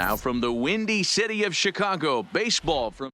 Now from the windy city of Chicago, baseball from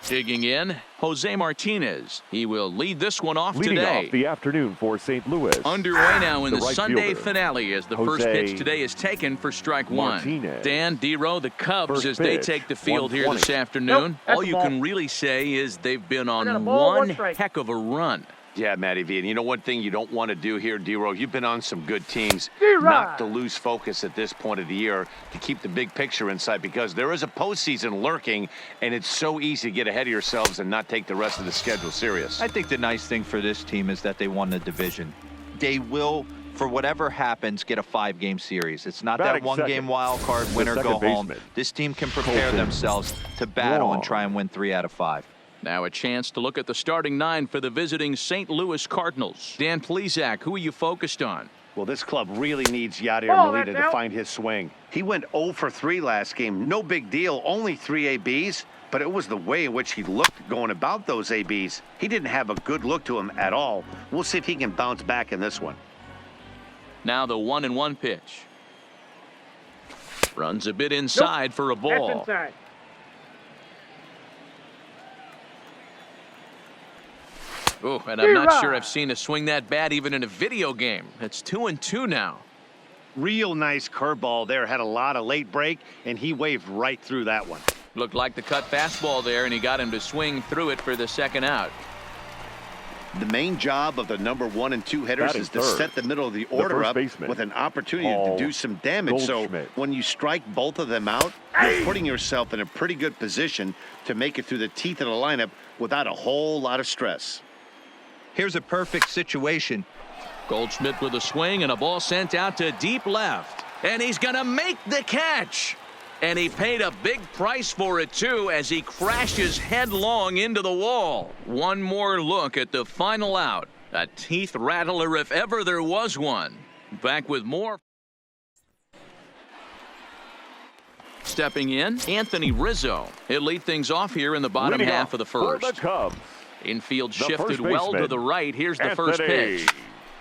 digging in, Jose Martinez. He will lead this one off Leading today. Off the afternoon for St. Louis. Underway now in the right Sunday fielder, finale as the Jose first pitch today is taken for strike one. Martinez. Dan, D-Row, the Cubs First as they pitch, take the field here 120. this afternoon. Nope, All you can really say is they've been on ball, one one strike. heck of a run. Yeah, Matty V. And you know one thing you don't want to do here, D-Row, you've been on some good teams. D-Rod. Not to lose focus at this point of the year, to keep the big picture in sight, because there is a postseason lurking, and it's so easy to get ahead of yourselves and not take the rest of the schedule serious. I think the nice thing for this team is that they won the division. They will, for whatever happens, get a 5-game series. It's not Batting that one-game second, wild card, win or second go home. baseman. This team can prepare Colton. themselves to battle Wrong. and try and win 3 out of 5. Now a chance to look at the starting 9 for the visiting St. Louis Cardinals. Dan Plesac, who are you focused on? Well, this club really needs Yadier Oh, Molina that's to out. find his swing. He went 0 for 3 last game. No big deal, only 3 ABs, but it was the way in which he looked going about those ABs. He didn't have a good look to him at all. We'll see if he can bounce back in this one. Now the 1-1 pitch. Runs a bit inside for a That's ball. inside. Oh, and I'm not D-Rod. sure I've seen a swing that bad even in a video game. It's 2-2 now. Real nice curveball there. Had a lot of late break, and he waved right through that one. Looked like the cut fastball there, and he got him to swing through it for the second out. The main job of the number 1 and 2 hitters Batting is to third, set the middle of the order first up baseman, with an opportunity Paul to do some damage. So Goldschmidt. when you strike both of them out, you're putting yourself in a pretty good position to make it through the teeth of the lineup without a whole lot of stress. Here's a perfect situation. Goldschmidt with a swing and a ball sent out to deep left. And he's going to make the catch. And he paid a big price for it, too, as he crashes headlong into the wall. One more look at the final out. A teeth rattler if ever there was one. Back with more. Stepping in, Anthony Rizzo. He'll lead things off here in the bottom Leading half off of the for first. the Cubs. Infield The shifted first well to baseman, the right. Here's the first Anthony pitch.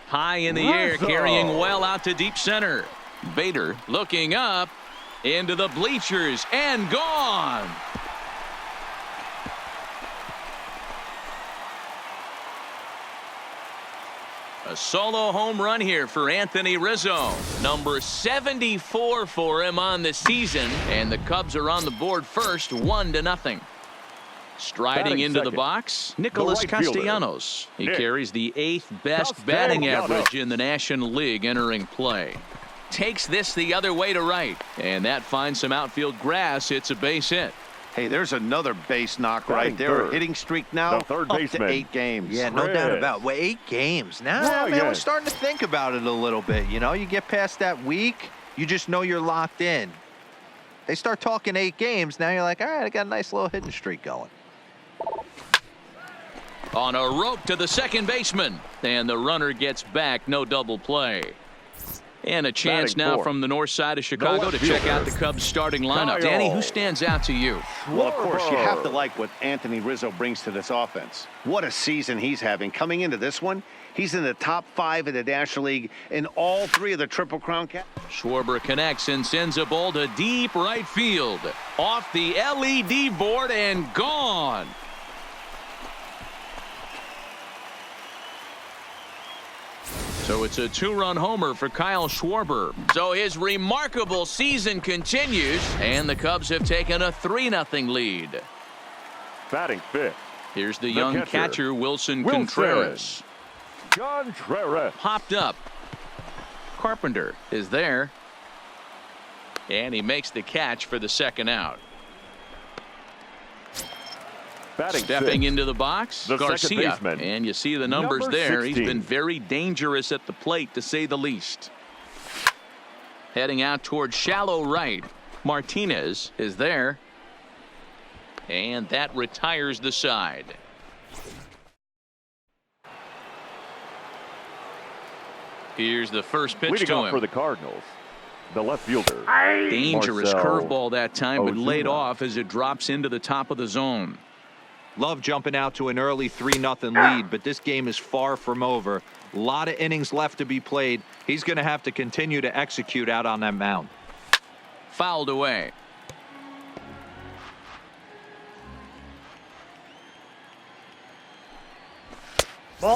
High in the air, Rizzo. carrying well out to deep center. Bader looking up into the bleachers and gone. A solo home run here for Anthony Rizzo. Number 74 for him on the season. And the Cubs are on the board first, 1-0. Striding Batting into the second, box, Nicholas right fielder, Castellanos. He Nick carries the 8th best batting Castellanos. average in the National League entering play. Takes this the other way to right. And that finds some outfield grass. It's a base hit. Hey, there's another base knock Batting right there. third, Hitting streak now the third up baseman. to 8 games. Yeah, no Chris. doubt about it. Well, 8 games. Now, man, Bryant. we're starting to think about it a little bit. You know, you get past that week, you just know you're locked in. They start talking 8 games, now you're like, all right, I got a nice little hitting streak going. On a rope to the second baseman. And the runner gets back. No double play. And a chance Batting now fourth, from the north side of Chicago left to check fielder, out the Cubs starting lineup. Kyle. Danny, who stands out to you? Well, of course, you have to Schwarber. like what Anthony Rizzo brings to this offense. What a season he's having. Coming into this one, he's in the top 5 of the National League in all 3 of the Triple Crown Cup. Schwarber connects and sends a ball to deep right field. Off the LED board and gone. So it's a 2-run homer for Kyle Schwarber. So his remarkable season continues, and the Cubs have taken a 3-0 lead. Batting fifth, Here's the young catcher, Wilson Contreras. Contreras. Popped up. Carpenter is there. And he makes the catch for the second out. Batting Stepping sixth, into the box, the second Garcia. baseman, And you see the numbers number there. He's 16. been very dangerous at the plate, to say the least. Heading out towards shallow right. Martinez is there. And that retires the side. Here's the first pitch leading to off him. for the Cardinals, the left fielder. Dangerous Marcell curveball that time, but laid Ozuna. off as it drops into the top of the zone. Love jumping out to an early 3-0 lead, but this game is far from over. A lot of innings left to be played. He's going to have to continue to execute out on that mound. Fouled away.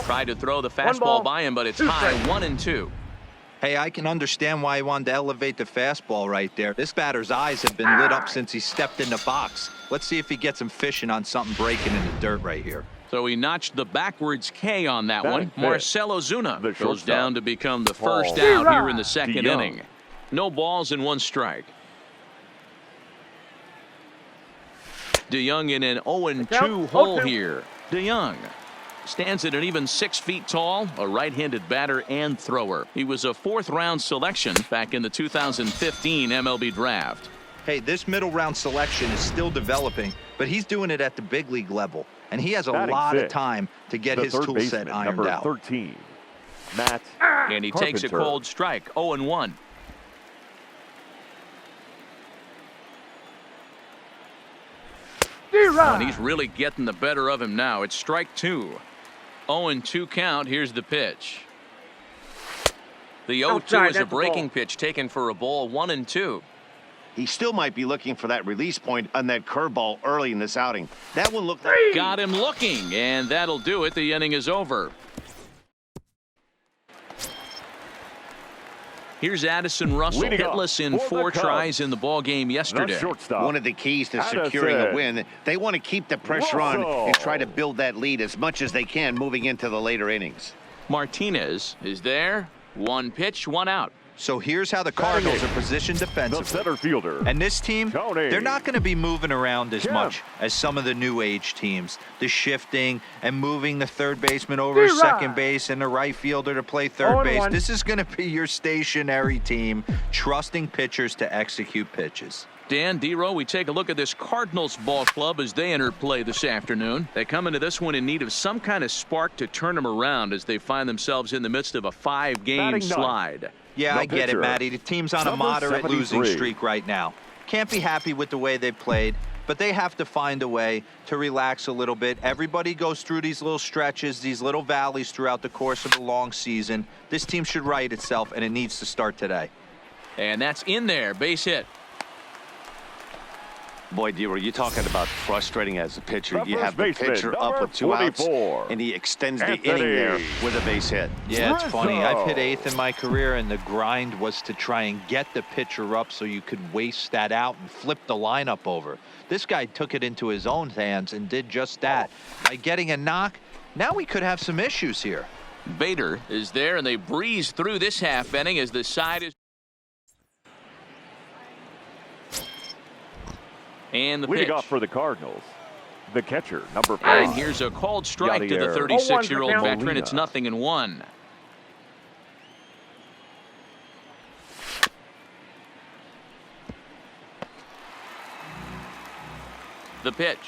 Tried to throw the fastball by him, but it's high. 1-2. Hey, I can understand why he wanted to elevate the fastball right there. This batter's eyes have been lit up since he stepped in the box. Let's see if he gets him fishing on something breaking in the dirt right here. So he notched the backwards K on that one. Batting Marcell Ozuna the goes shortstop. down to become the first Ball. out here in the second DeYoung. inning. No balls and 1 strike. DeYoung in an 0-2 hole here. DeYoung stands at an even 6 feet tall, a right-handed batter and thrower. He was a 4th-round selection back in the 2015 MLB draft. Hey, this middle round selection is still developing, but he's doing it at the big league level, and he has a Batting lot of fifth, time to get the his third tool set baseman, ironed number out. 13, Matt And he takes a Carpenter. cold strike. 0-1. And he's really getting the better of him now. It's strike 2. 0-2 count. Here's the pitch. The 0-2 is a breaking pitch taken for a ball. 1-2. He still might be looking for that release point on that curveball early in this outing. That one looked like... Got him looking, and that'll do it. The inning is over. Here's Addison Russell, Leading off hitless in for 4 the tries Cubs, in the ball game yesterday. The shortstop. One of the keys to Addison securing a win. They want to keep the pressure on Russell. and try to build that lead as much as they can moving into the later innings. Martinez is there. 1 pitch, 1 out. So here's how the Cardinals are positioned The defensively. center fielder. And this team, Tony. they're not going to be moving around as Jim. much as some of the new age teams. The shifting and moving the third baseman over to second base and the right fielder to play third base. This is going to be your stationary team, trusting pitchers to execute pitches. Dan Dero, we take a look at this Cardinals ball club as they enter play this afternoon. They come into this one in need of some kind of spark to turn them around as they find themselves in the midst of a 5-game Batting ninth. slide. Yeah, The I get it, pitcher, Matty. The team's on a number moderate losing 73. streak right now. Can't be happy with the way they've played, but they have to find a way to relax a little bit. Everybody goes through these little stretches, these little valleys throughout the course of a long season. This team should right itself, and it needs to start today. And that's in there. Base hit. Boy, Dero, you're talking about frustrating as a pitcher. The You have first the baseman, pitcher up number with 2 outs, 24. and he extends the Anthony. inning there with a base hit. Yeah, it's funny. I've hit Rizzo. 8th in my career, and the grind was to try and get the pitcher up so you could waste that out and flip the lineup over. This guy took it into his own hands and did just that. By getting a knock, now we could have some issues here. Bader is there, and they breeze through this half inning as the side is. And the Leading pitch. off for the Cardinals, the catcher, number 5. And here's a called strike to the Yadier 36-year-old veteran. Molina. It's 0-1. The pitch.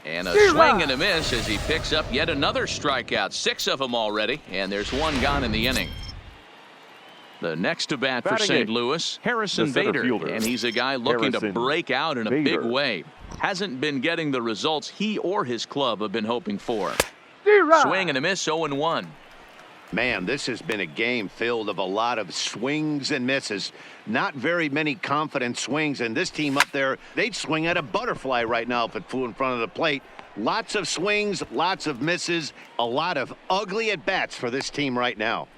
And a swing and a miss as he picks up yet another strikeout. 6 of them already, and there's 1 gone in the inning. The next to bat for Batting St. eighth, Louis, Harrison the center Bader, fielder, and he's a guy looking to Harrison break out in a big Bader. way. Hasn't been getting the results he or his club have been hoping for. Swing and a miss, 0-1. Man, this has been a game filled of a lot of swings and misses. Not very many confident swings, and this team up there, they'd swing at a butterfly right now if it flew in front of the plate. Lots of swings, lots of misses, a lot of ugly at-bats for this team right now.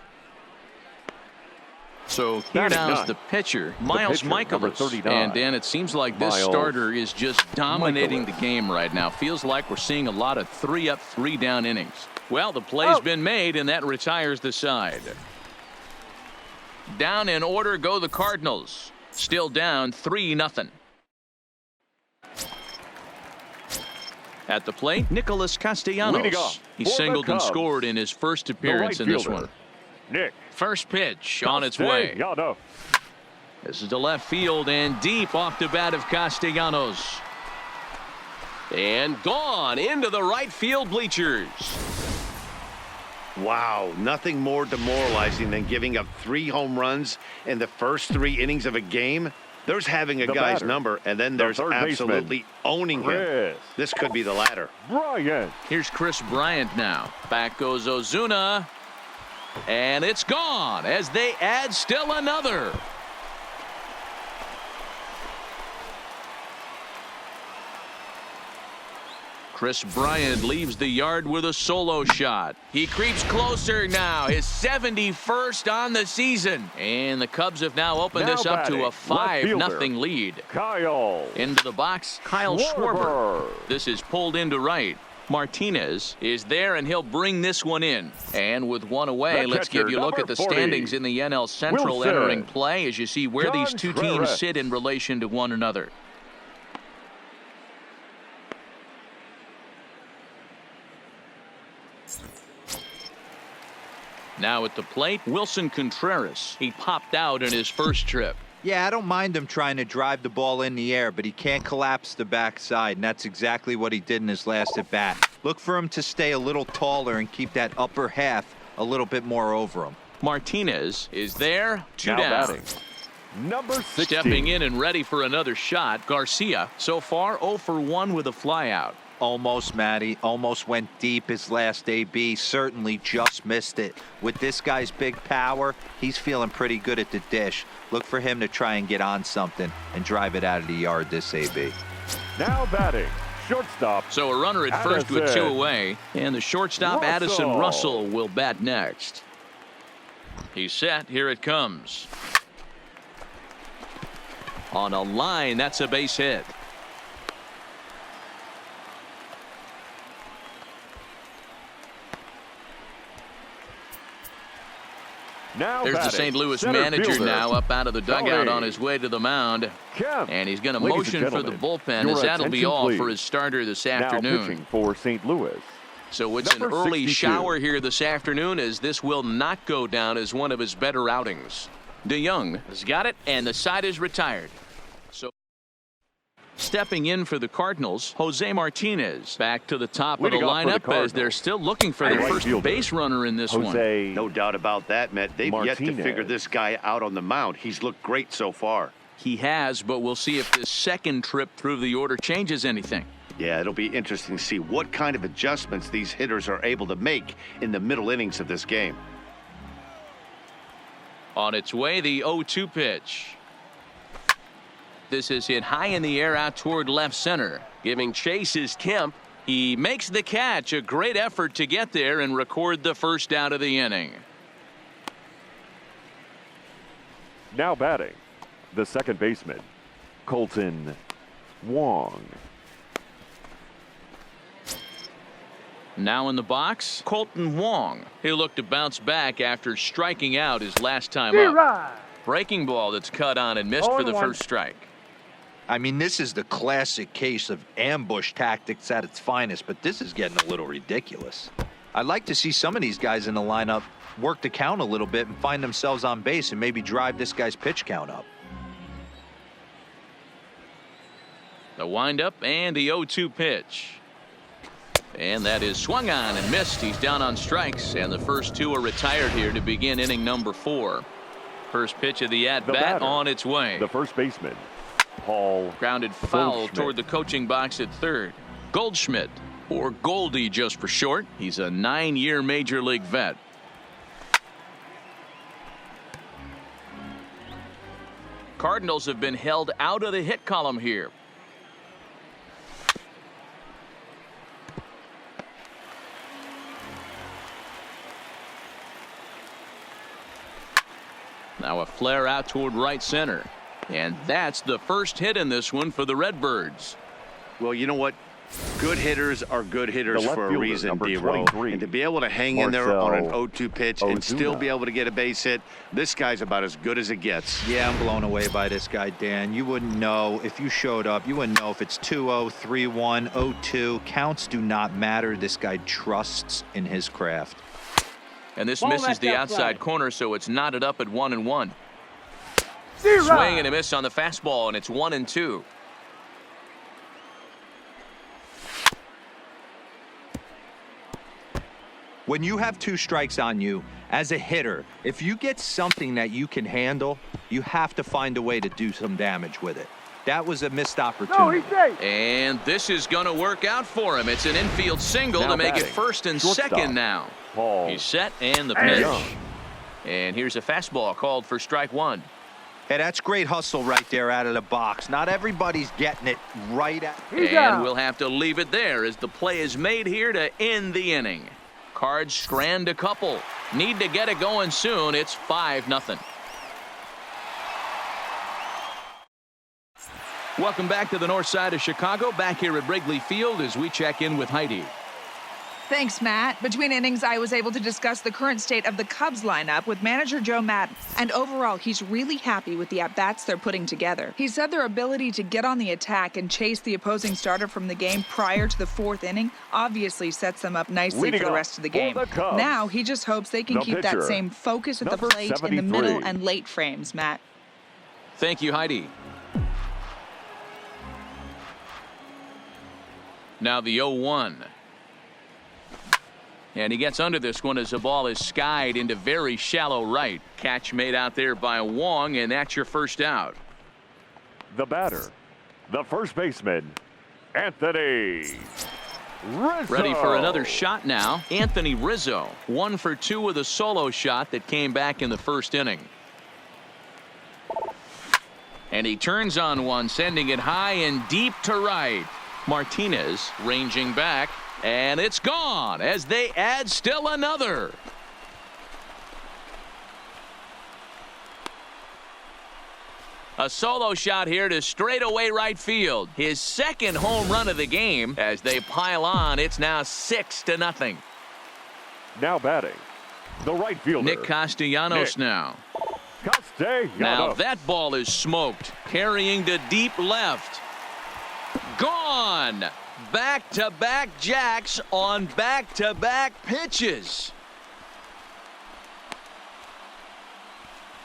So here Batting now is ninth, the pitcher, Miles pitcher, number Michaelis. 39. And Dan, it seems like this Miles starter is just dominating Michaelis. the game right now. Feels like we're seeing a lot of 3-up, 3-down innings. Well, the play's been made, and that retires the side. Down in order go the Cardinals. Still down 3-0. At the plate, Nicholas Castellanos. Leading off He for the singled and Cubs, scored in his first The appearance right in this fielder, one. Nick. First pitch on its way. Castellanos. This is to left field and deep off the bat of Castellanos. And gone into the right field bleachers. Wow, nothing more demoralizing than giving up 3 home runs in the first 3 innings of a game. There's having a The guy's batter, number, and then the there's third baseman, absolutely owning him. Chris This could be the latter. Bryant. Here's Chris Bryant now. Back goes Ozuna. And it's gone as they add still another. Kris Bryant leaves the yard with a solo shot. He creeps closer now, his 71st on the season. And the Cubs have now opened this up to a 5-0 lead. Kyle. Into the box, Kyle Schwarber. This is pulled into right. Martinez is there, and he'll bring this one in. And with one away, The let's give catcher, you a look at the 40, standings in the NL Central Wilson. entering play as you see where these two teams sit in relation to one another. Now at the plate, Wilson Contreras. He popped out in his first trip. Yeah, I don't mind him trying to drive the ball in the air, but he can't collapse the backside, and that's exactly what he did in his last at-bat. Look for him to stay a little taller and keep that upper half a little bit more over him. Martinez is there, two Now down. batting, number 16. Stepping in and ready for another shot, Garcia. So far, 0 for 1 with a flyout. Almost, Matty. Almost went deep his last AB. Certainly just missed it. With this guy's big power, he's feeling pretty good at the dish. Look for him to try and get on something and drive it out of the yard this AB. Now batting, shortstop. So a runner at first with Addison. 2 away. And the shortstop, Russell. Addison Russell, will bat next. He's set. Here it comes. On a line, that's a base hit. Now There's the batting, St. Louis center manager fielder. now up out of the dugout Tony. on his way to the mound. Kemp. And he's going to Ladies and motion for the gentlemen, bullpen, your as that'll be attention, all please. for his starter this Now afternoon. pitching for St. Louis. So it's Number an early 62. shower here this afternoon, as this will not go down as one of his better outings. DeYoung has got it, and the side is retired. So stepping in for the Cardinals, Jose Martinez back to the top of the Leading off for the lineup as they're Cardinals, still looking for their right first fielder, base runner in this one. Jose. No doubt about that, Matt. They've yet to Martinez. figure this guy out on the mound. He's looked great so far. He has, but we'll see if this second trip through the order changes anything. Yeah, it'll be interesting to see what kind of adjustments these hitters are able to make in the middle innings of this game. On its way, the 0-2 pitch. This is hit high in the air out toward left center. Giving chase is Kemp. He makes the catch. A great effort to get there and record the first out of the inning. Now batting, the second baseman, Colton Wong. Now in the box, Colton Wong. He'll look to bounce back after striking out his last time up. Breaking ball that's cut on and missed for the first strike. I mean, this is the classic case of ambush tactics at its finest, but this is getting a little ridiculous. I'd like to see some of these guys in the lineup work the count a little bit and find themselves on base and maybe drive this guy's pitch count up. The windup and the 0-2 pitch. And that is swung on and missed. He's down on strikes, and the first two are retired here to begin inning number 4. First pitch of the at-bat batter, on its way. The first baseman, Paul Grounded foul Goldschmidt. toward the coaching box at third. Goldschmidt, or Goldie just for short. He's a 9-year major league vet. Cardinals have been held out of the hit column here. Now a flare out toward right center. And that's the first hit in this one for the Redbirds. Well, you know what? Good hitters are good hitters The left for a fielder, reason, number D-Row. 23, And to be able to hang in there on an Marcell 0-2 pitch and still Ozuna. be able to get a base hit, this guy's about as good as it gets. Yeah, I'm blown away by this guy, Dan. You wouldn't know if you showed up. You wouldn't know if it's 2-0, 3-1, 0-2. Counts do not matter. This guy trusts in his craft. And this misses the outside corner, so it's knotted up at 1-1. Swing and a miss on the fastball, and it's 1-2. When you have 2 strikes on you, as a hitter, if you get something that you can handle, you have to find a way to do some damage with it. That was a missed opportunity. And this is going to work out for him. It's an infield single Now to make it batting, first and shortstop, second now. Paul He's set, and the pitch. Young. And here's a fastball called for strike 1. Hey, that's great hustle right there out of the box. Not everybody's getting it right at. And we'll have to leave it there as the play is made here to end the inning. Cards strand a couple. Need to get it going soon. It's 5-0. Welcome back to the north side of Chicago. Back here at Wrigley Field as we check in with Heidi. Thanks, Matt. Between innings, I was able to discuss the current state of the Cubs lineup with manager Joe Maddon. And overall, he's really happy with the at-bats they're putting together. He said their ability to get on the attack and chase the opposing starter from the game prior to the fourth inning obviously sets them up nicely for the rest of the game. Now, he just hopes they can keep that same focus at the plate in the middle and late frames, Matt. Thank you, Heidi. Now the 0-1. And he gets under this one as the ball is skied into very shallow right. Catch made out there by Wong, and that's your first out. The batter, the first baseman, Anthony Rizzo. Ready for another shot now. Anthony Rizzo, 1 for 2 with a solo shot that came back in the first inning. And he turns on one, sending it high and deep to right. Martinez ranging back. And it's gone as they add still another. A solo shot here to straightaway right field. His second home run of the game. As they pile on, it's now 6-0. Now batting, the right fielder, Nick Castellanos now. Castellanos. Now that ball is smoked. Carrying to deep left. Gone. Back-to-back jacks on back-to-back pitches.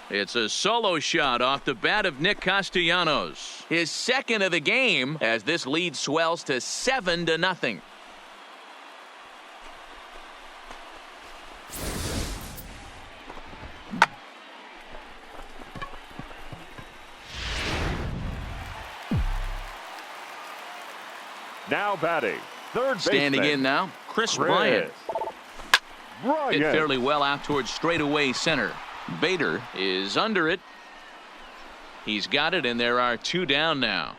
It's a solo shot off the bat of Nick Castellanos. His second of the game as this lead swells to 7-0. Now batting, third baseman. Standing in now, Chris Bryant. Hit fairly well out towards straightaway center. Bader is under it. He's got it, and there are 2 down now.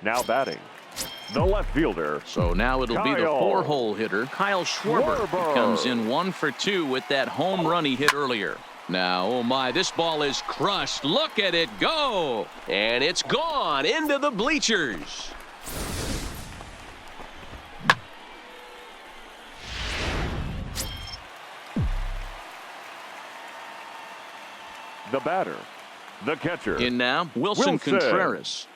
Now batting, the left fielder. So now it'll be the 4-hole hitter, Kyle Schwarber. He comes in 1 for 2 with that home run he hit earlier. Now, oh my, this ball is crushed. Look at it go. And it's gone into the bleachers. The batter, the catcher. In now, Wilson Contreras.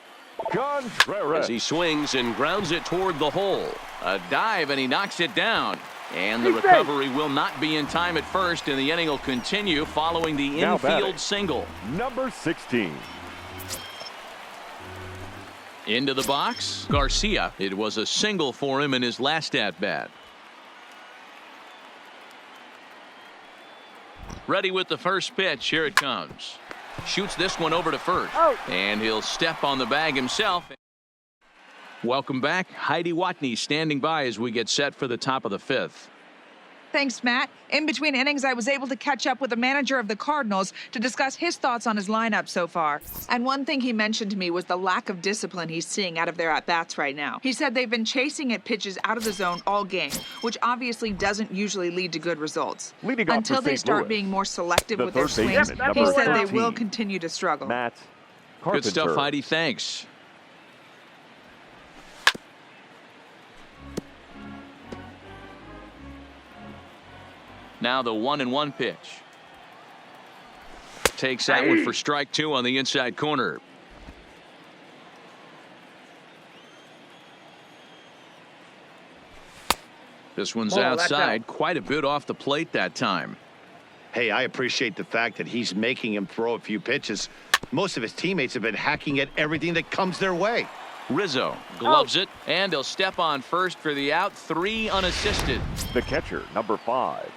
As he swings and grounds it toward the hole. A dive, and he knocks it down. And the recovery will not be in time at first, and the inning will continue following the infield single. Number 16. Into the box, Garcia. It was a single for him in his last at-bat. Ready with the first pitch. Here it comes. Shoots this one over to first. And he'll step on the bag himself. Welcome back. Heidi Watney standing by as we get set for the top of the 5th. Thanks, Matt. In between innings, I was able to catch up with the manager of the Cardinals to discuss his thoughts on his lineup so far. And one thing he mentioned to me was the lack of discipline he's seeing out of their at-bats right now. He said they've been chasing at pitches out of the zone all game, which obviously doesn't usually lead to good results. Until they start being more selective with their swings, he said they will continue to struggle. Matt Good stuff, Heidi. Thanks. Now the 1-1 pitch. Takes that one for strike 2 on the inside corner. This one's outside, quite a bit off the plate that time. Hey, I appreciate the fact that he's making him throw a few pitches. Most of his teammates have been hacking at everything that comes their way. Rizzo gloves it, and he'll step on first for the out. 3 unassisted. The catcher, number 5.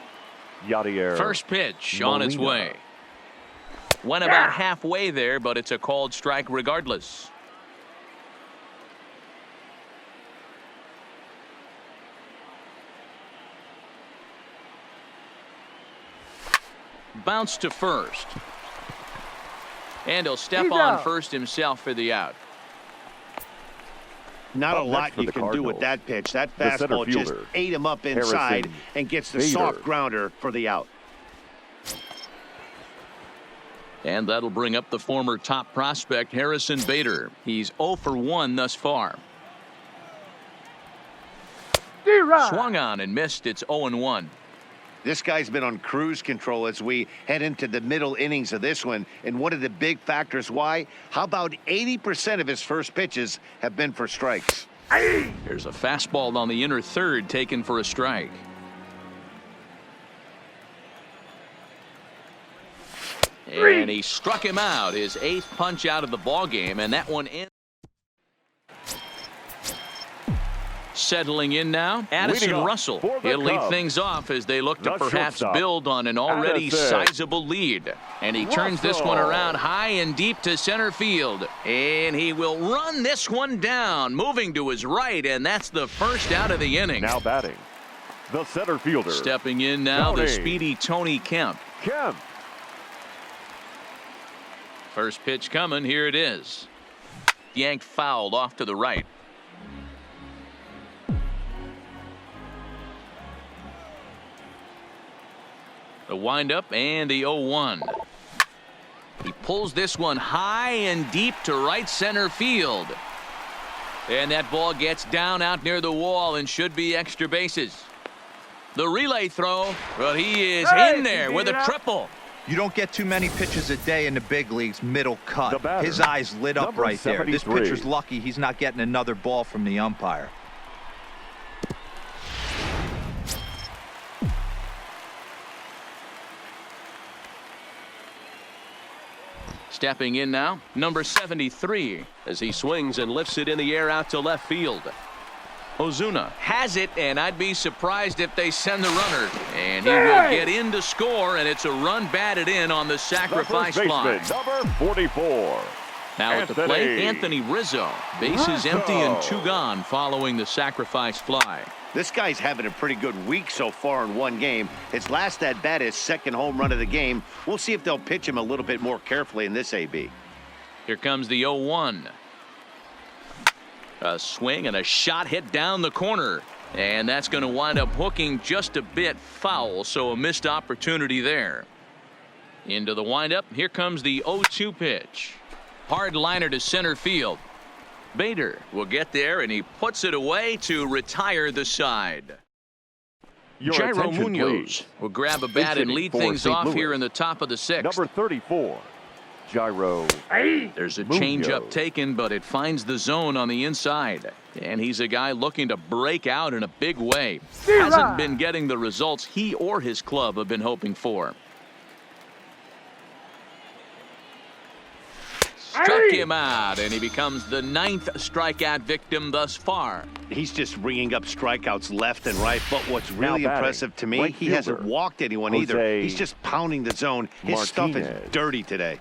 Yadier. First pitch on its way. Went about halfway there, but it's a called strike regardless. Bounce to first. And he'll step on first himself for the out. Not a Up lot next for you the can do with Cardinals, that pitch. That the center fastball just fielder, ate him up inside Harrison and gets the Bader. soft grounder for the out. And that'll bring up the former top prospect, Harrison Bader. He's 0 for 1 thus far. Swung on and missed. It's 0-1. This guy's been on cruise control as we head into the middle innings of this one. And one of the big factors why, how about 80% of his first pitches have been for strikes? Here's a fastball on the inner third taken for a strike. And he struck him out, his 8th punch out of the ball game, and that one in. Settling in now, Addison Russell. He'll lead things off as they look to perhaps build on an already sizable lead. And he turns this one around high and deep to center field. And he will run this one down, moving to his right, and that's the first out of the inning. Now batting, the center fielder. Stepping in now, the speedy Tony Kemp. First pitch coming, here it is. Yanked fouled off to the right. The windup and the 0-1. He pulls this one high and deep to right center field. And that ball gets down out near the wall and should be extra bases. The relay throw, well, he is in there with a triple. You don't get too many pitches a day in the big leagues middle cut. batter, His eyes lit up number right there. This 73. pitcher's lucky he's not getting another ball from the umpire. Stepping in now, number 73, as he swings and lifts it in the air out to left field. Ozuna has it, and I'd be surprised if they send the runner. And he will get in to score, and it's a run batted in on the sacrifice fly. Number 44. Now at the plate, Anthony Rizzo. Bases empty and 2 gone following the sacrifice fly. This guy's having a pretty good week so far in one game. His last at bat is second home run of the game. We'll see if they'll pitch him a little bit more carefully in this AB. Here comes the 0-1. A swing and a shot hit down the corner. And that's going to wind up hooking just a bit foul, so a missed opportunity there. Into the windup. Here comes the 0-2 pitch. Hard liner to center field. Bader will get there, and he puts it away to retire the side. Your Jairo attention, Munoz please. will grab a bat and lead things St. off Louis. here in the top of the 6th. Number 34, Jairo. There's a Munoz. changeup taken, but it finds the zone on the inside. And he's a guy looking to break out in a big way. Hasn't been getting the results he or his club have been hoping for. Struck him out, and he becomes the 9th strikeout victim thus far. He's just ringing up strikeouts left and right. But what's really batting, impressive to me, right he hasn't fielder, walked anyone either. Jose He's just pounding the zone. His stuff is Martinez. dirty today.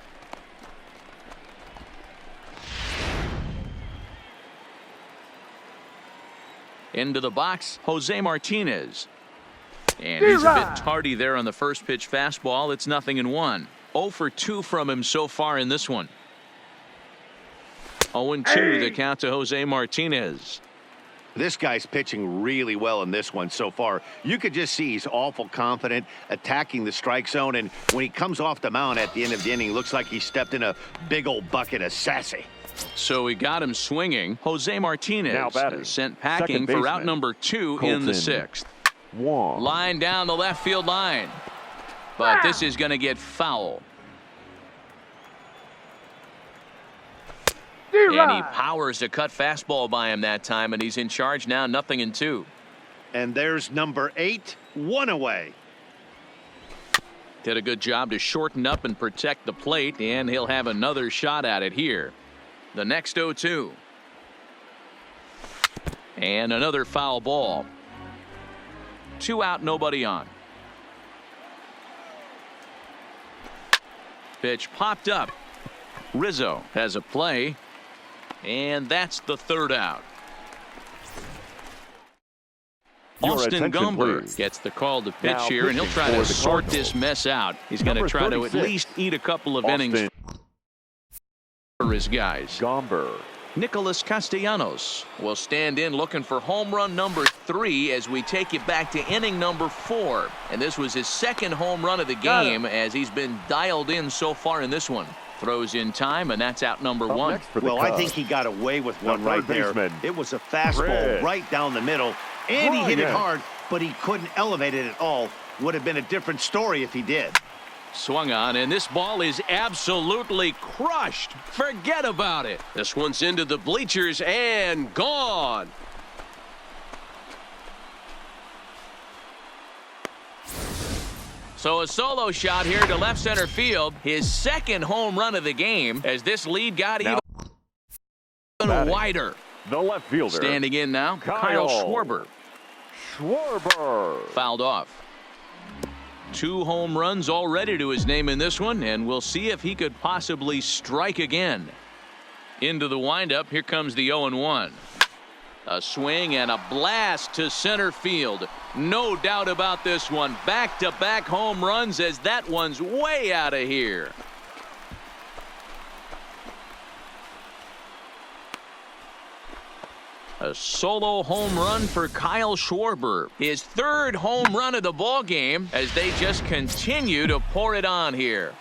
Into the box, Jose Martinez. And he's a bit tardy there on the first pitch fastball. It's 0-1. 0 for 2 from him so far in this one. 0-2 the count to Jose Martinez. This guy's pitching really well in this one so far. You could just see he's awful confident attacking the strike zone. And when he comes off the mound at the end of the inning, looks like he stepped in a big old bucket of sassy. So he got him swinging. Jose Martinez Now batting, sent packing second for out baseman, number 2 in the Colton 6th. Wong. Line down the left field line. But this is going to get foul. And he powers a cut fastball by him that time, and he's in charge now, 0-2. And there's number 8, 1 away. Did a good job to shorten up and protect the plate, and he'll have another shot at it here. The next 0-2. And another foul ball. 2 out, nobody on. Pitch popped up. Rizzo has a play. And that's the 3rd out. Your Austin attention, Gumber please. gets the call to pitch Now here, and he'll pitching try for to the sort Cardinals. this mess out. He's going to Number try to at 36, least eat a couple of Austin innings for his guys. Gumber. Nicholas Castellanos will stand in looking for home run number 3 as we take it back to inning number 4. And this was his second home run of the game as he's been dialed in so far in this one. Throws in time, and that's out number 1. Well, I think he got away with one right there. It was a fastball right down the middle, and he hit it hard, but he couldn't elevate it at all. Would have been a different story if he did. Swung on, and this ball is absolutely crushed. Forget about it. This one's into the bleachers and gone. So a solo shot here to left center field. His second home run of the game as this lead got even wider. The left fielder. Standing in now, Kyle Schwarber. Schwarber. Fouled off. 2 home runs already to his name in this one, and we'll see if he could possibly strike again. Into the windup, here comes the 0-1. A swing and a blast to center field. No doubt about this one. Back-to-back home runs as that one's way out of here. A solo home run for Kyle Schwarber. His 3rd home run of the ball game as they just continue to pour it on here.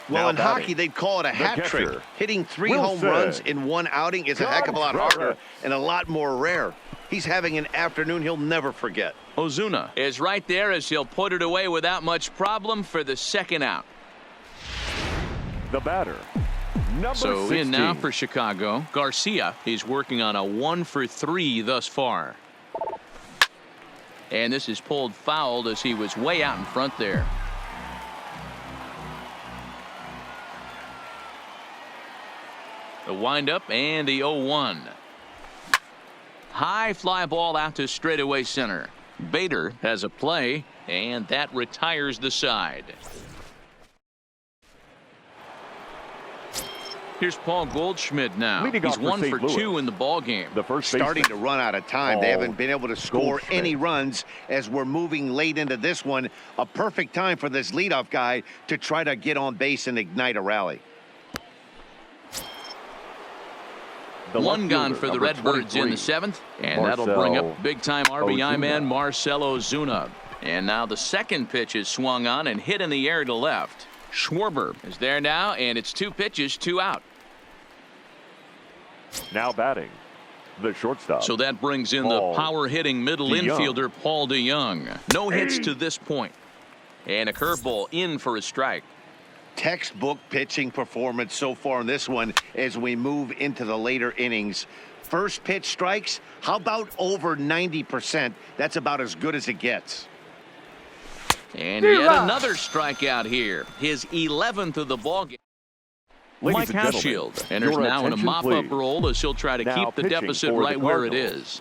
Well, in hockey, they'd call it a hat trick. Hitting 3 home runs in one outing is a heck of a lot harder and a lot more rare. He's having an afternoon he'll never forget. Ozuna is right there as he'll put it away without much problem for the 2nd out. The batter. Number So 16. in now for Chicago, Garcia. He's working on a 1-for-3 thus far. And this is pulled fouled as he was way out in front there. The windup and the 0-1. High fly ball out to straightaway center. Bader has a play, and that retires the side. Here's Paul Goldschmidt now. Leading He's off for 1 St. for Louis. 2 in the ball game. The first Starting baseman. to run out of time. They haven't been able to score any runs as we're moving late into this one. A perfect time for this leadoff guy to try to get on base and ignite a rally. The One left gone fielder, for the number Redbirds in the 23. 7th. And that'll bring up big-time RBI man Marcell Ozuna. And now the second pitch is swung on and hit in the air to left. Schwarber is there now, and it's 2 pitches, 2 out. Now batting. The shortstop. So that brings in the power-hitting middle infielder Paul DeYoung. No hits to this point. And a curveball in for a strike. Textbook pitching performance so far in this one as we move into the later innings. First pitch strikes, how about over 90%? That's about as good as it gets. And yet another strikeout here. His 11th of the ballgame. Mike Hauschild enters now in a mop-up role as he'll try to keep the deficit right where it is.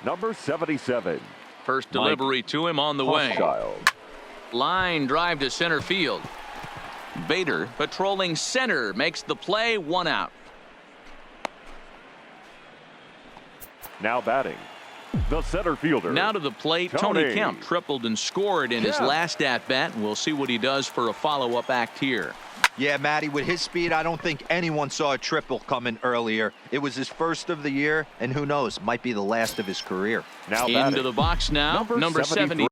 Number 77. First delivery to him on the way. Line drive to center field. Bader patrolling center makes the play, 1 out. Now batting. The center fielder. Now to the plate, Tony Kemp tripled and scored in his last at-bat, and we'll see what he does for a follow-up act here. Yeah, Matty, with his speed, I don't think anyone saw a triple coming earlier. It was his first of the year, and who knows, might be the last of his career. Now into the box now, number 73.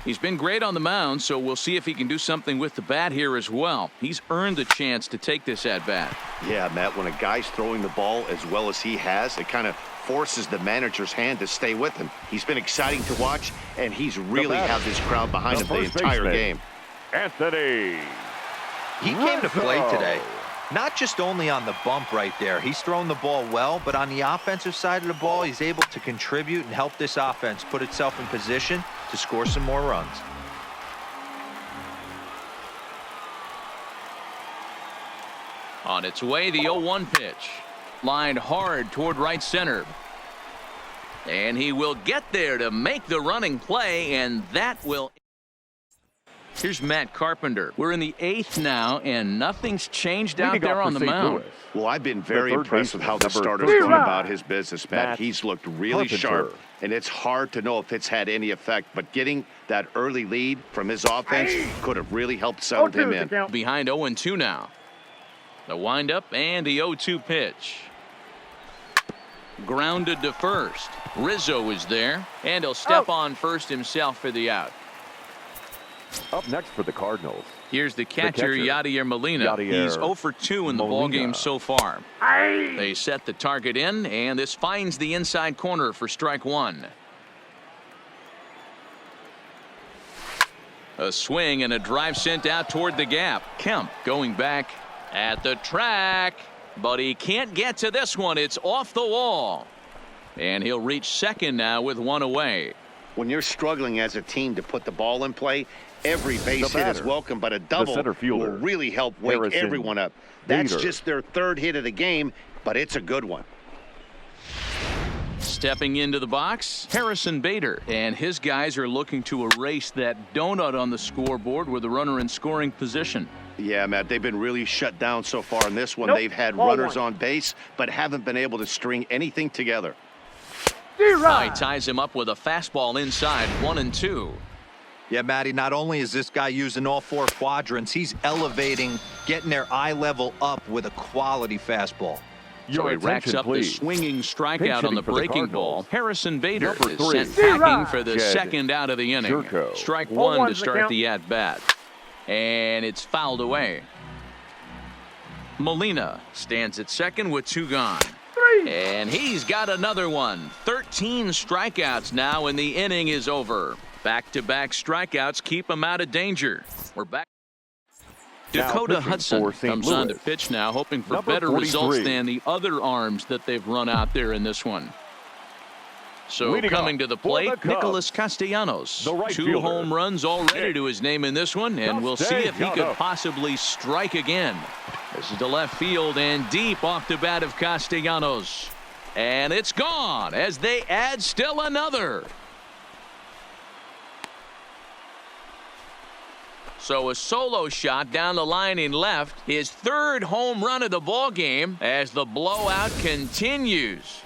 He's been great on the mound, so we'll see if he can do something with the bat here as well. He's earned the chance to take this at-bat. Yeah, Matt, when a guy's throwing the ball as well as he has, it kind of forces the manager's hand to stay with him. He's been exciting to watch, and he's really had this crowd behind him the entire game. Anthony. He came to play today. Not just only on the bump right there. He's thrown the ball well, but on the offensive side of the ball, he's able to contribute and help this offense put itself in position to score some more runs. On its way, the 0-1 pitch. Lined hard toward right center. And he will get there to make the running play, and that will... Here's Matt Carpenter. We're in the 8th now, and nothing's changed out Leading there off on for the St. mound. Louis, Well, I've been very third impressed with how the baseman, starter's number going 13, about his business, Matt. Matt He's looked really Carpenter. sharp, and it's hard to know if it's had any effect. But getting that early lead from his offense could have really helped settle him in. Behind 0-2 now. The windup and the 0-2 pitch. Grounded to first. Rizzo is there, and he'll step on first himself for the out. Up next for the Cardinals, Here's the catcher, Yadier Molina. Yadier He's 0 for 2 in the ballgame so far. They set the target in, and this finds the inside corner for strike one. A swing and a drive sent out toward the gap. Kemp going back at the track, but he can't get to this one. It's off the wall. And he'll reach second now with one away. When you're struggling as a team to put the ball in play, every base hit is welcome, but a double will really help wake Harrison everyone up. That's Bader. just their third hit of the game, but it's a good one. Stepping into the box, Harrison Bader, and his guys are looking to erase that donut on the scoreboard with a runner in scoring position. Yeah, Matt, they've been really shut down so far in this one. They've had runners on base, but haven't been able to string anything together. He ties him up with a fastball inside, 1-2. Yeah, Matty, not only is this guy using all four quadrants, he's elevating, getting their eye level up with a quality fastball. So he racks up the swinging strikeout on the breaking ball. Harrison Bader is Number 3, sent packing for the Jed second out of the inning. Jerko. Strike one to start the at-bat. And it's fouled away. Molina stands at second with 2 gone. And he's got another one. 13 strikeouts now, and the inning is over. Back-to-back strikeouts keep him out of danger. We're back. Dakota Hudson comes on to pitch now, hoping for better results than the other arms that they've run out there in this one. So coming to the plate, Nicholas Castellanos. 2 home runs already to his name in this one, and we'll see if he could possibly strike again. This is to left field and deep off the bat of Castellanos. And it's gone as they add still another. So a solo shot down the line in left, his 3rd home run of the ball game as the blowout continues.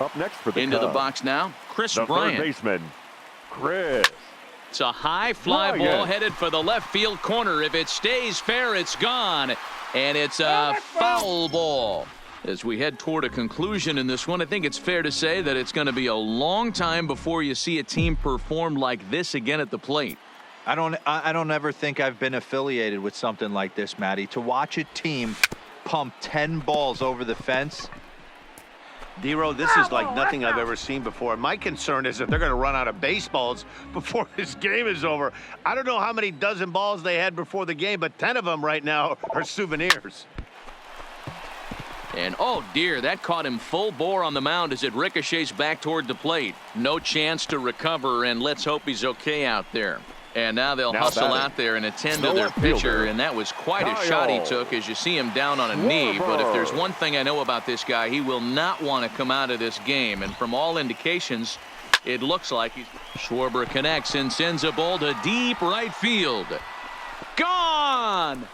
Up next for the Into Cubs, the box now, Chris the Bryant. third baseman, Chris. It's a high fly ball headed for the left field corner. If it stays fair, it's gone. And it's a foul ball. As we head toward a conclusion in this one, I think it's fair to say that it's going to be a long time before you see a team perform like this again at the plate. I don't ever think I've been affiliated with something like this, Matty. To watch a team pump 10 balls over the fence. D-Row, this is like nothing I've ever seen before. My concern is that they're going to run out of baseballs before this game is over. I don't know how many dozen balls they had before the game, but 10 of them right now are souvenirs. And oh dear, that caught him full bore on the mound as it ricochets back toward the plate. No chance to recover, and let's hope he's okay out there. And now they'll hustle out there and attend to their pitcher, and that was quite a shot he took as you see him down on a knee. But if there's one thing I know about this guy, he will not want to come out of this game. And from all indications, it looks like he's... Schwarber connects and sends a ball to deep right field. Gone!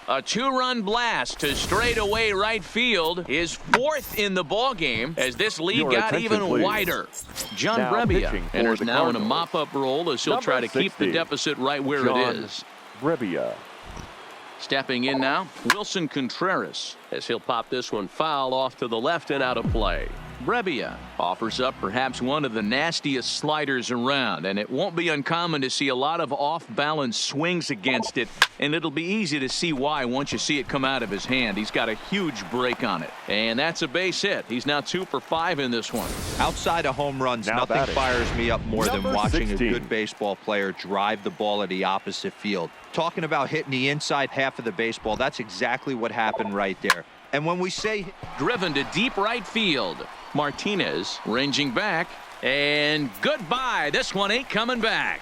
A 2-run blast to straightaway right field, his 4th in the ballgame as this lead got even wider. John Brebbia enters now in a mop-up role as he'll try to keep the deficit right where it is. Brebbia. Stepping in now, Wilson Contreras as he'll pop this one foul off to the left and out of play. Brebbia offers up perhaps one of the nastiest sliders around, and it won't be uncommon to see a lot of off-balance swings against it, and it'll be easy to see why once you see it come out of his hand. He's got a huge break on it, and that's a base hit. He's now 2 for 5 in this one. Outside of home runs, nothing fires me up more than watching a good baseball player drive the ball at the opposite field. Talking about hitting the inside half of the baseball, that's exactly what happened right there. And when we say driven to deep right field, Martinez ranging back, And goodbye. This one ain't coming back.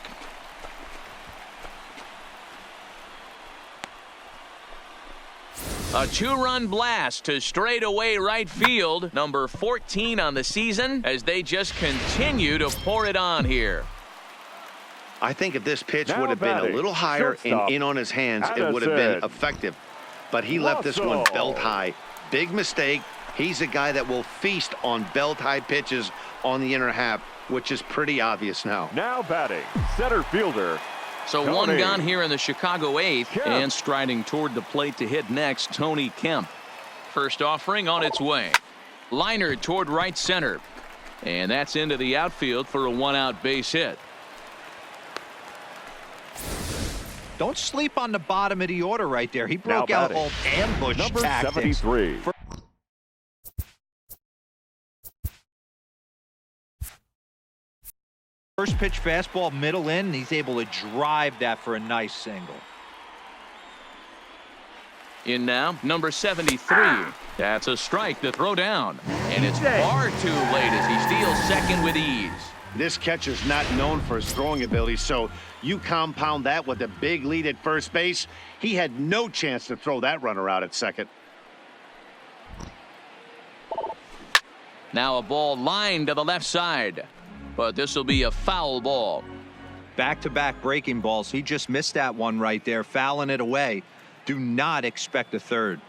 A 2-run blast to straightaway right field. Number 14 on the season as they just continue to pour it on here. I think if this pitch Now would have been a batting, little higher and shortstop, in on his hands, it would have been Addison. effective. But he left this one Russell. belt high. Big mistake. He's a guy that will feast on belt high pitches on the inner half, which is pretty obvious now. Now batting, center fielder. So Tony one gone here in the Chicago 8th, Kemp. and striding toward the plate to hit next, Tony Kemp. First offering on its way. Liner toward right center. And that's into the outfield for a 1-out base hit. Don't sleep on the bottom of the order right there. He Now broke out batting, old ambush number tactics. 73. First pitch fastball middle in, and he's able to drive that for a nice single. In now, number 73. That's a strike to throw down. And it's far too late as he steals second with ease. This catcher's not known for his throwing ability, so you compound that with a big lead at first base. He had no chance to throw that runner out at second. Now a ball lined to the left side. But this will be a foul ball. Back-to-back breaking balls. He just missed that one right there, fouling it away. Do not expect a third.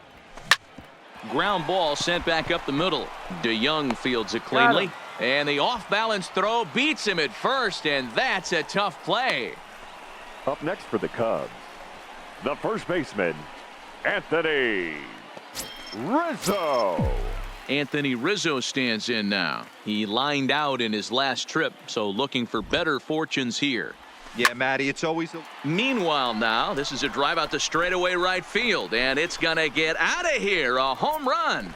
Ground ball sent back up the middle. DeYoung fields it cleanly. And the off-balance throw beats him at first, and that's a tough play. Up next for the Cubs, the first baseman, Anthony Rizzo. Anthony Rizzo stands in now. He lined out in his last trip, so looking for better fortunes here. Yeah, Matty, it's always a... Meanwhile now, this is a drive out to straightaway right field, and it's going to get out of here. A home run.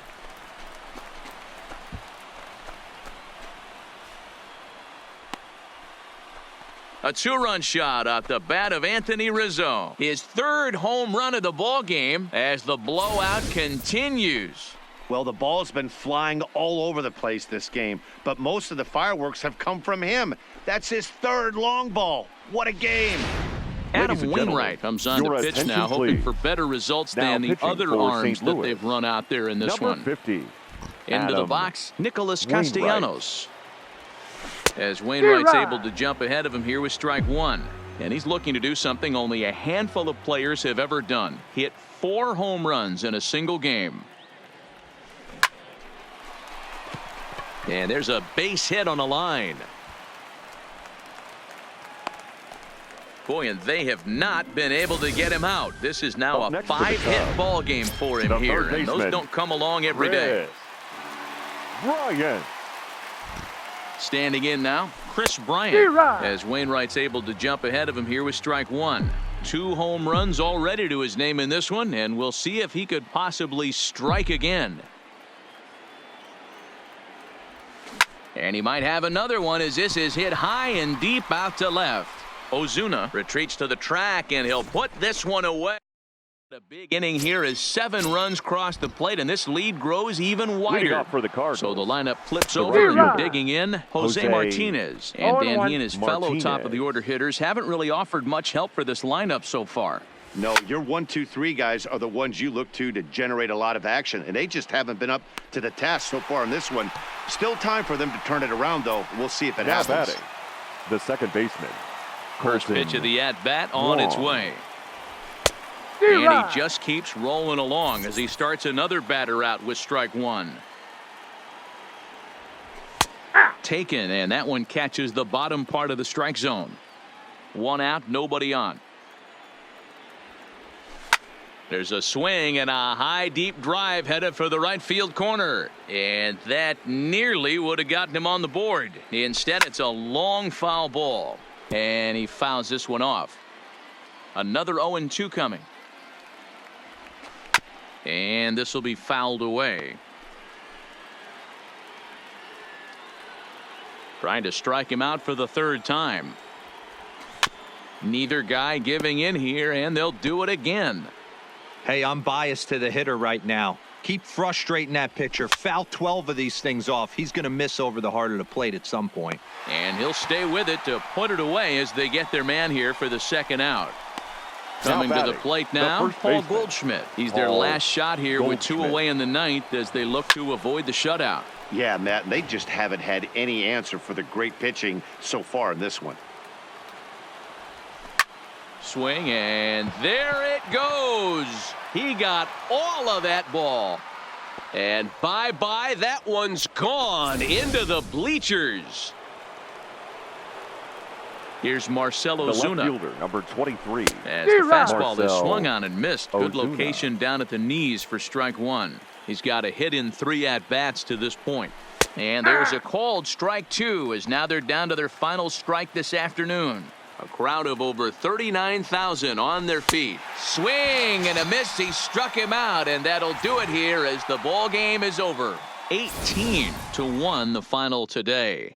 A 2-run shot off the bat of Anthony Rizzo. His 3rd home run of the ball game as the blowout continues. Well, the ball's been flying all over the place this game, but most of the fireworks have come from him. That's his 3rd long ball. What a game. Adam Ladies and Wainwright gentlemen, comes on your to pitch now, attention, hoping please. for better results Now than the pitching other for arms St. that Louis. they've run out there in this Number one. 50. Into the Adam box, Nicholas Wainwright. Castellanos. As Wainwright's able to jump ahead of him here with strike 1. And he's looking to do something only a handful of players have ever done. Hit 4 home runs in a single game. And there's a base hit on the line. Boy, and they have not been able to get him out. This is now Up a next for the 5-hit Cubs, ball game for him the here. third And those baseman, don't come along every day. Bryant. Standing in now, Chris Bryant, as Wainwright's able to jump ahead of him here with strike 1. 2 home runs already to his name in this one, and we'll see if he could possibly strike again. And he might have another one as this is hit high and deep out to left. Ozuna retreats to the track, and he'll put this one away. The big inning here is 7 runs cross the plate, and this lead grows even Leading wider. off for the Cardinals. So the lineup flips The over, right and digging in, Jose Jose Martinez. And Dan, he and his fellow Martinez. top of the order hitters haven't really offered much help for this lineup so far. No, your 1, 2, 3 guys are the ones you look to generate a lot of action, and they just haven't been up to the task so far in this one. Still time for them to turn it around, though. We'll see if it Now happens. batting, the second baseman. First Colton pitch of the at-bat on its Wong. way. And he just keeps rolling along as he starts another batter out with strike 1. Taken, and that one catches the bottom part of the strike zone. 1 out, nobody on. There's a swing and a high deep drive headed for the right field corner, and that nearly would have gotten him on the board. Instead, it's a long foul ball, and he fouls this one off. Another 0-2 coming, and this will be fouled away. Trying to strike him out for the 3rd time. Neither guy giving in here, and they'll do it again. Hey, I'm biased to the hitter right now. Keep frustrating that pitcher. Foul 12 of these things off. He's going to miss over the heart of the plate at some point. And he'll stay with it to put it away as they get their man here for the second out. Coming to the plate now, Paul Goldschmidt. He's their last shot here with 2 away in the ninth as they look to avoid the shutout. Yeah, Matt, they just haven't had any answer for the great pitching so far in this one. Swing, and there it goes. He got all of that ball. And bye-bye, that one's gone into the bleachers. Here's Marcelo The left Ozuna. fielder, number 23. As the fastball is Marcel swung on and missed. Good Ozuna. location down at the knees for strike 1. He's got a hit in 3 at-bats to this point. And there's a called strike 2 as now they're down to their final strike this afternoon. A crowd of over 39,000 on their feet. Swing and a miss. He struck him out, and that'll do it here as the ball game is over. 18-1 the final today.